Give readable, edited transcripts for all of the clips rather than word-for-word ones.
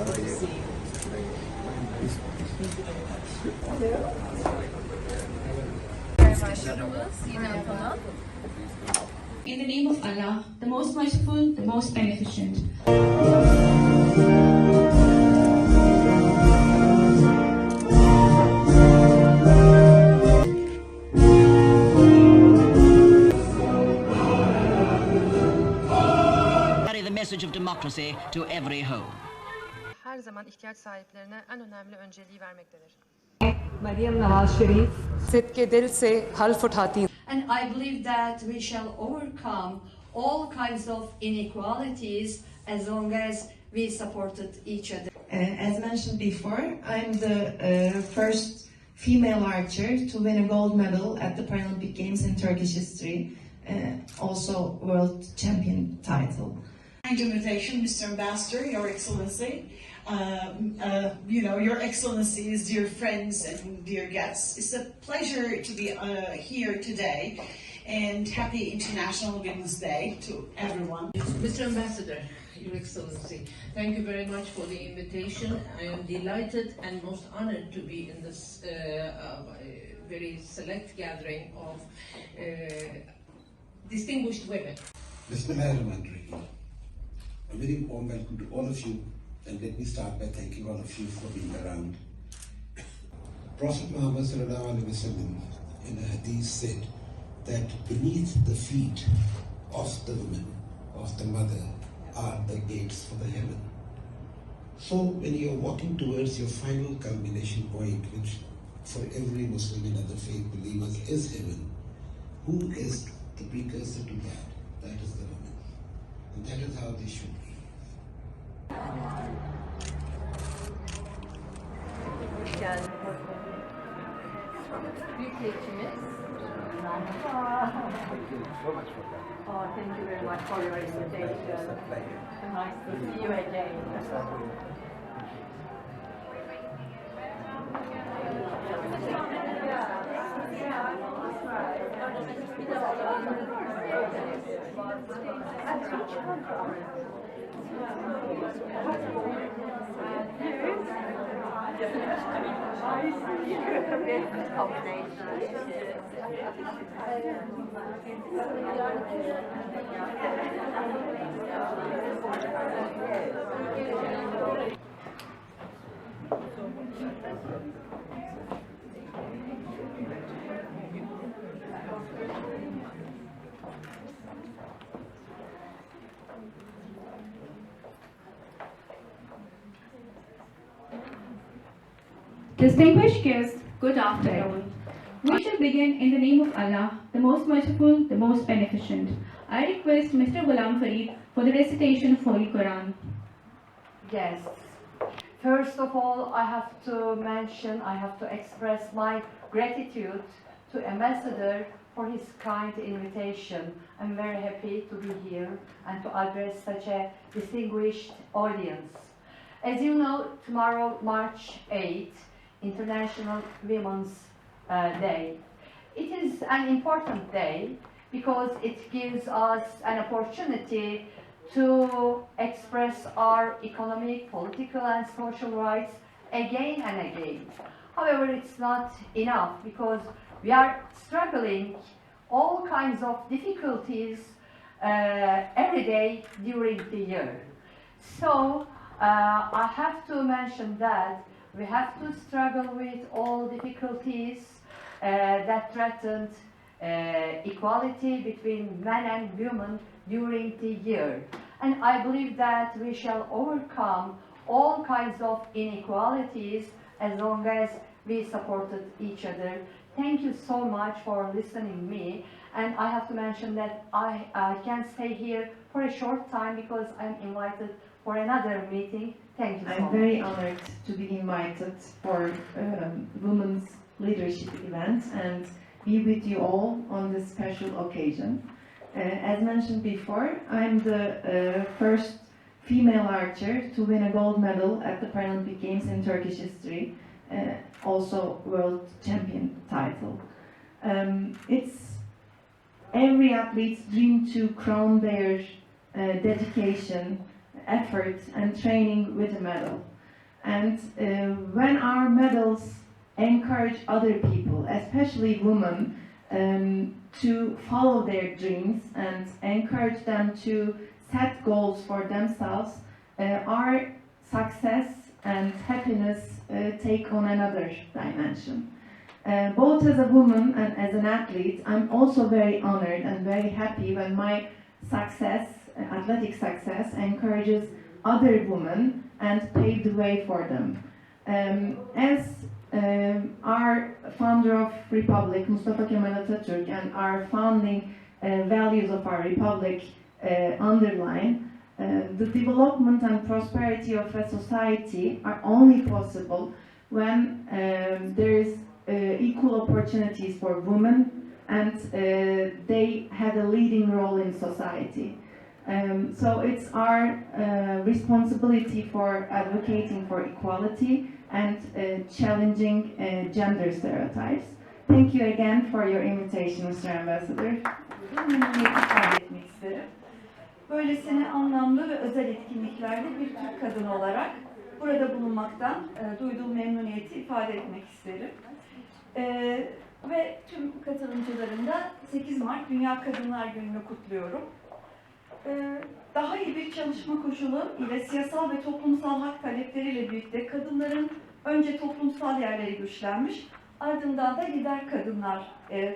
In the name of Allah, the most merciful, the most beneficent. Carry the message of democracy to every home. Her zaman ihtiyaç sahiplerine en önemli önceliği vermektedir. के दिल से हल्फ उठाती हूँ। And I believe that we shall overcome all kinds of inequalities as long as we supported each other. As mentioned before, I'm the first female archer to win a gold medal at the Paralympic Games in Turkish history, also world champion title. Kind invitation, Mr. Ambassador, Your Excellency. Your Excellencies, dear friends and dear guests. It's a pleasure to be here today, and happy International Women's Day to everyone. Mr. Ambassador, Your Excellency, thank you very much for the invitation. I am delighted and most honored to be in this very select gathering of distinguished women. Bismillahirrahmanirrahim. A very warm welcome to all of you, and let me start by thanking all of you for being around. Prophet Muhammad sallallahu alaihi wasallam in a hadith said that beneath the feet of the woman, of the mother, are the gates for the heaven. So when you are walking towards your final culmination point, which for every Muslim and other faith believers is heaven, who is the precursor to that? That is the woman. And that is how they should be. Büyükelçimiz. Oh, thank you very much for your invitation. Nice to see you again. Distinguished guests, good afternoon. We shall begin in the name of Allah, the most merciful, the most beneficent. I request Mr. Ghulam Fareed for the recitation of Holy Quran. Yes. First of all, I have to express my gratitude to Ambassador for his kind invitation. I'm very happy to be here and to address such a distinguished audience. As you know, tomorrow, March 8th, International Women's Day. It is an important day because it gives us an opportunity to express our economic, political and social rights again and again. However, it's not enough because we are struggling all kinds of difficulties every day during the year. So I have to mention that we have to struggle with all difficulties that threatened equality between men and women during the year. And I believe that we shall overcome all kinds of inequalities as long as we supported each other. Thank you so much for listening to me. And I have to mention that I can stay here for a short time because I'm invited for another meeting. Thank you so much. I'm very honored to be invited for Women's Leadership event and be with you all on this special occasion. As mentioned before, I'm the first female archer to win a gold medal at the Paralympic Games in Turkish history, also world champion title. It's every athlete's dream to crown their dedication, effort and training with a medal. And when our medals encourage other people, especially women, to follow their dreams and encourage them to set goals for themselves, our success and happiness take on another dimension. Both as a woman and as an athlete, I'm also very honored and very happy when my success, athletic success, encourages other women and pave the way for them. As our founder of Republic, Mustafa Kemal Atatürk, and our founding values of our Republic underline, the development and prosperity of a society are only possible when there is equal opportunities for women and they had a leading role in society. So it's our responsibility for advocating for equality and challenging gender stereotypes. Thank you again for your invitation, Mr. Ambassador. Böylesine anlamlı ve özel etkinliklerde bir Türk kadını olarak burada bulunmaktan duyduğum memnuniyeti ifade etmek isterim. Ve tüm katılımcıların da 8 Mart Dünya Kadınlar Günü'nü kutluyorum. Daha iyi bir çalışma koşulu ile siyasal ve toplumsal hak talepleriyle birlikte kadınların önce toplumsal yerleri güçlenmiş, ardından da lider kadınlar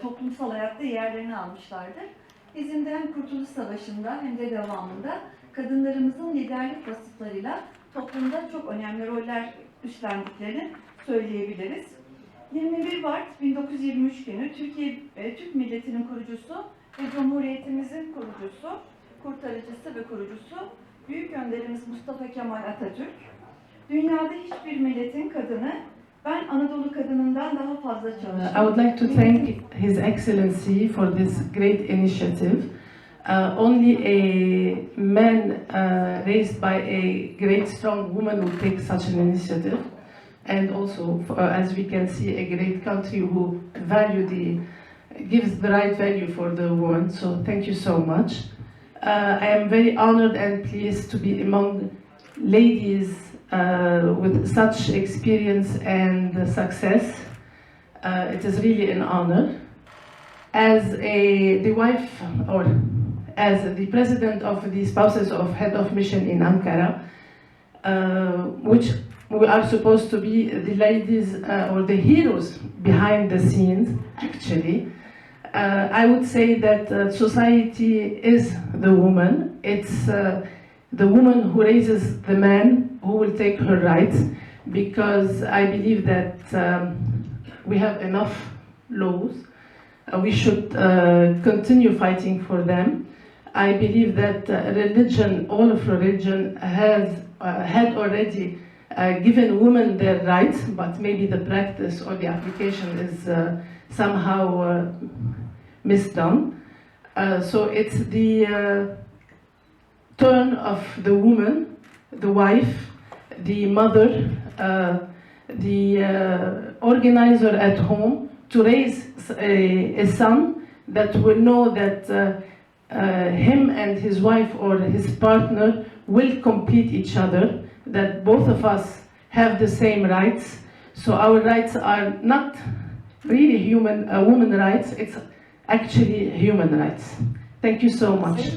toplumsal hayatta yerlerini almışlardır. Bizim de hem Kurtuluş Savaşı'nda hem de devamında kadınlarımızın liderlik vasıflarıyla toplumda çok önemli roller üstlendiklerini söyleyebiliriz. 21 Mart 1923 günü Türk milletinin kurucusu ve Cumhuriyetimizin kurucusu, kurtarıcısı ve kurucusu Büyük Önderimiz Mustafa Kemal Atatürk, dünyada hiçbir milletin kadını ben Anadolu kadınından daha fazla çalıştım. I would like to thank His Excellency for this great initiative. Only a man raised by a great strong woman would take such an initiative, and also as we can see, a great country who gives the right value for the woman. So thank you so much. I am very honored and pleased to be among ladies with such experience and success. It is really an honor. As the wife or as the president of the Spouses of Head of Mission in Ankara, which we are supposed to be the ladies or the heroes behind the scenes, actually, I would say that society is the woman. It's the woman who raises the man who will take her rights, because I believe that we have enough laws. We should continue fighting for them. I believe that religion, all of religion, had already given women their rights, but maybe the practice or the application is somehow misdone. So it's the turn of the woman, the wife, the mother, the organizer at home, to raise a son that will know that him and his wife or his partner will complete each other, that both of us have the same rights. So our rights are not really women rights, it's actually human rights. Thank you so much.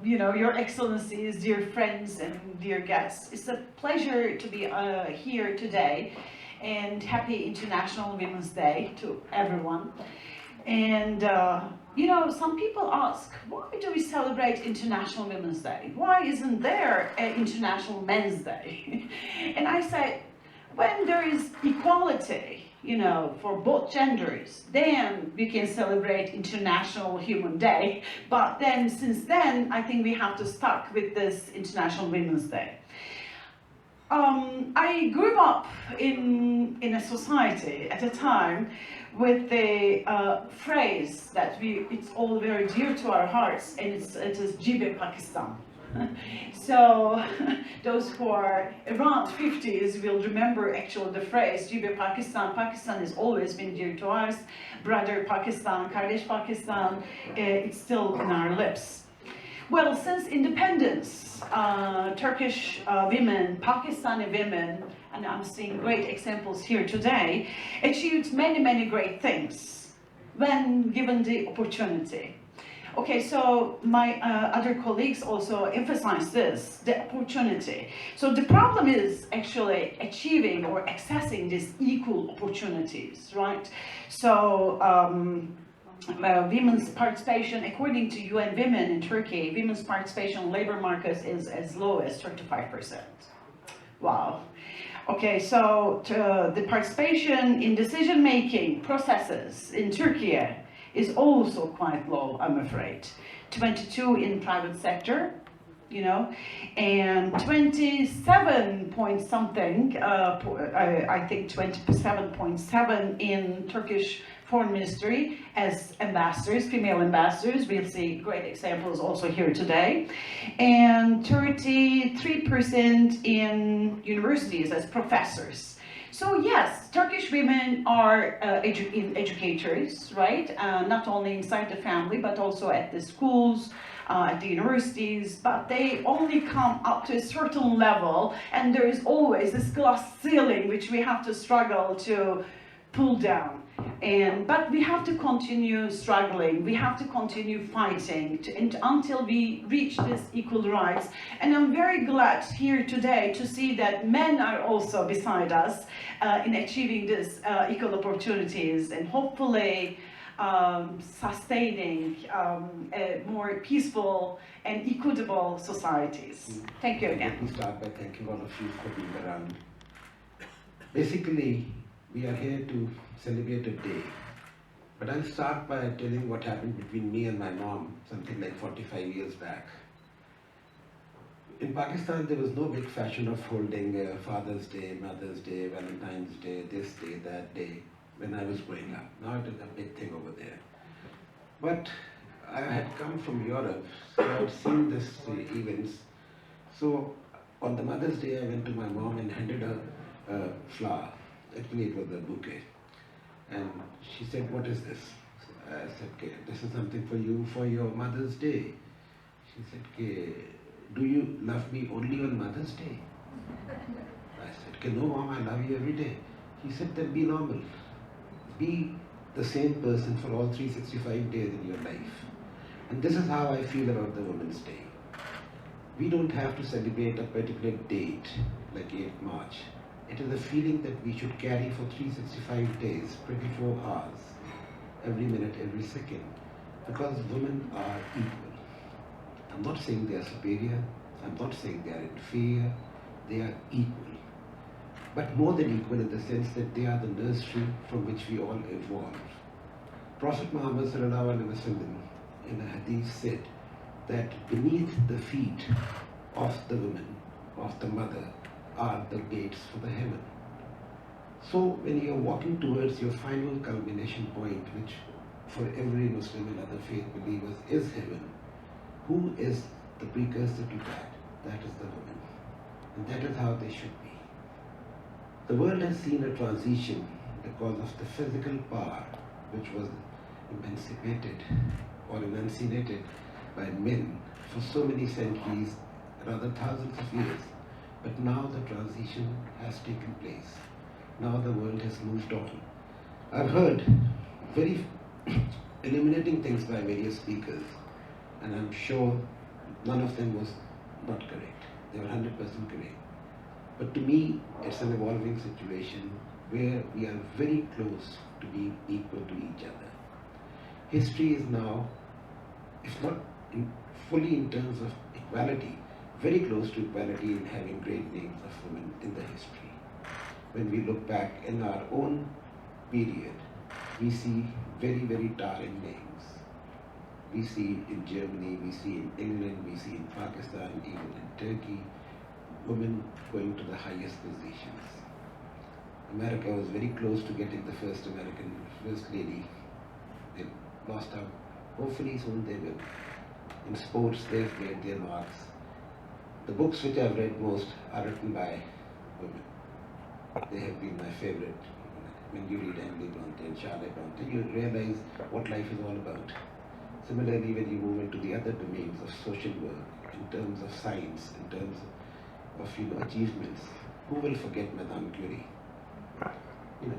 You know, Your Excellencies, dear friends and dear guests, it's a pleasure to be here today, and happy International Women's Day to everyone. And you know, some people ask, why do we celebrate International Women's Day? Why isn't there an International Men's Day? And I say, when there is equality, you know, for both genders, then we can celebrate International Human Day. But then, since then, I think we have to stuck with this International Women's Day. I grew up in a society at a time with the phrase that it's all very dear to our hearts, and it is Jibe Pakistan. So those who are around 50s will remember actually the phrase Jibe Pakistan. Pakistan has always been dear to us. Brother Pakistan, Kardesh Pakistan, it's still in our lips. Well, since independence, Turkish women, Pakistani women, and I'm seeing great examples here today, achieved many, many great things when given the opportunity. Okay, so my other colleagues also emphasize this, the opportunity. So the problem is actually achieving or accessing these equal opportunities, right? So women's participation, according to UN Women in Turkey, women's participation in labor markets is as low as 35%. Wow. Okay, so the participation in decision-making processes in Turkey is also quite low, I'm afraid. 22 in private sector, you know, and 27 point something, I think 27.7 in Turkish Foreign Ministry as ambassadors, female ambassadors. We'll see great examples also here today. And 33% in universities as professors. So yes, Turkish women are educators, right? Not only inside the family, but also at the schools, at the universities, but they only come up to a certain level, and there is always this glass ceiling which we have to struggle to pull down. But we have to continue struggling, we have to continue fighting until we reach this equal rights. And I'm very glad here today to see that men are also beside us in achieving this equal opportunities and hopefully sustaining more peaceful and equitable societies. Thank you again. Let me start by thanking all of you for being around. Basically, we are here to celebrate a day, but I'll start by telling what happened between me and my mom something like 45 years back. In Pakistan, there was no big fashion of holding Father's Day, Mother's Day, Valentine's Day, this day, that day, when I was growing up. Now it is a big thing over there. But I had come from Europe, so I had seen this events. So on the Mother's Day, I went to my mom and handed her a flower. Actually, it was a bouquet. And she said, "What is this?" So I said, "Okay, this is something for you for your Mother's Day." She said, "Okay, do you love me only on Mother's Day?" I said, "Okay, no, Mom, I love you every day." She said, "Then be normal. Be the same person for all 365 days in your life." And this is how I feel about the Women's Day. We don't have to celebrate a particular date like 8th March. It is a feeling that we should carry for 365 days, 24 hours, every minute, every second, because women are equal. I'm not saying they are superior, I'm not saying they are inferior, they are equal. But more than equal in the sense that they are the nursery from which we all evolve. Prophet Muhammad ﷺ in a hadith said that beneath the feet of the woman, of the mother, are the gates for the heaven. So when you are walking towards your final culmination point, which for every Muslim and other faith believers is heaven, who is the precursor to that? That is the woman. And that is how they should be. The world has seen a transition because of the physical power which was emancipated or enunciated by men for so many centuries, rather thousands of years. But now the transition has taken place. Now the world has moved on. I've heard very illuminating things by various speakers, and I'm sure none of them was not correct. They were 100% correct. But to me, it's an evolving situation where we are very close to being equal to each other. History is now, if not fully in terms of equality, very close to equality in having great names of women in the history. When we look back in our own period, we see very, very towering names. We see in Germany, we see in England, we see in Pakistan, even in Turkey, women going to the highest positions. America was very close to getting the first American First Lady. They lost out. Hopefully soon they will. In sports, they've made their marks. The books which I've read most are written by women. They have been my favorite. When you read Emily Bronte and Charlotte Bronte, you realize what life is all about. Similarly, when you move into the other domains of social work, in terms of science, in terms of achievements, who will forget Madame Curie?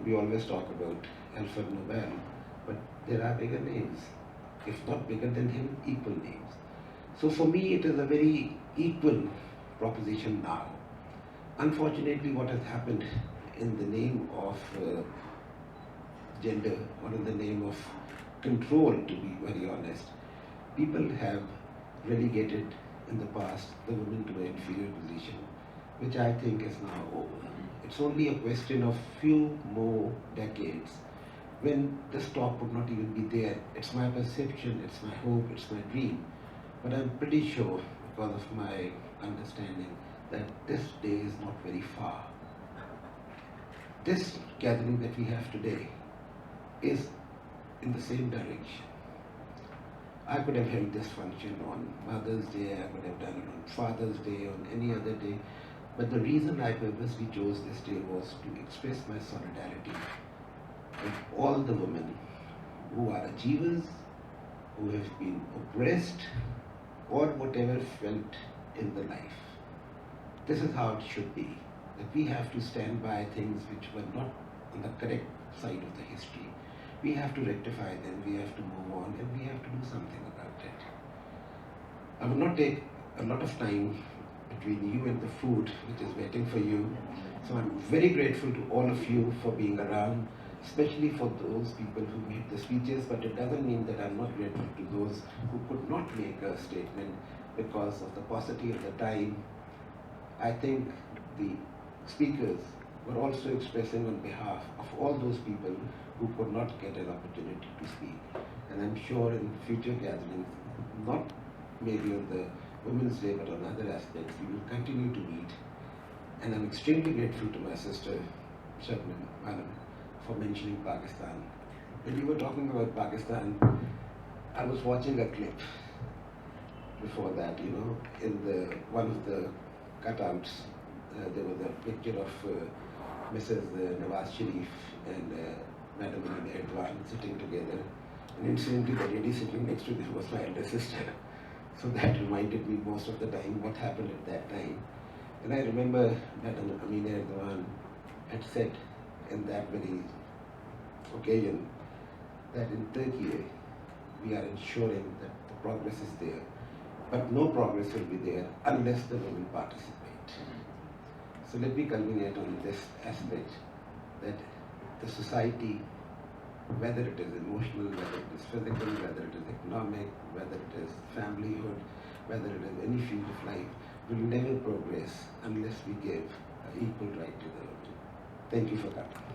We always talk about Alfred Nobel, but there are bigger names, if not bigger than him, equal names. So for me, it is a very equal proposition now. Unfortunately, what has happened in the name of gender, or in the name of control, to be very honest, people have relegated in the past the women to an inferior position, which I think is now over. It's only a question of few more decades when this talk would not even be there. It's my perception, it's my hope, it's my dream. But I'm pretty sure, because of my understanding, that this day is not very far. This gathering that we have today is in the same direction. I could have held this function on Mother's Day, I could have done it on Father's Day, on any other day, but the reason I purposely chose this day was to express my solidarity with all the women who are achievers, who have been oppressed, or whatever felt in the life. This is how it should be, that we have to stand by things which were not on the correct side of the history. We have to rectify them, we have to move on, and we have to do something about it. I will not take a lot of time between you and the food which is waiting for you. So I'm very grateful to all of you for being around, especially for those people who made the speeches, but it doesn't mean that I'm not grateful to those who could not make a statement because of the paucity of the time. I think the speakers were also expressing on behalf of all those people who could not get an opportunity to speak. And I'm sure in future gatherings, not maybe on the Women's Day, but on other aspects, we will continue to meet. And I'm extremely grateful to my sister, Shabnam, Madam, for mentioning Pakistan. When you were talking about Pakistan, I was watching a clip before that, in one of the cutouts, there was a picture of Mrs. Nawaz Sharif and Madam Erdogan sitting together. And incidentally, the lady sitting next to them was my elder sister. So that reminded me most of the time what happened at that time. And I remember Madam Erdogan had said in that very occasion that in Turkey we are ensuring that the progress is there, but no progress will be there unless the women participate. So let me culminate on this aspect, that the society, whether it is emotional, whether it is physical, whether it is economic, whether it is familyhood, whether it is any field of life, will never progress unless we give equal right to the women. Thank you for coming.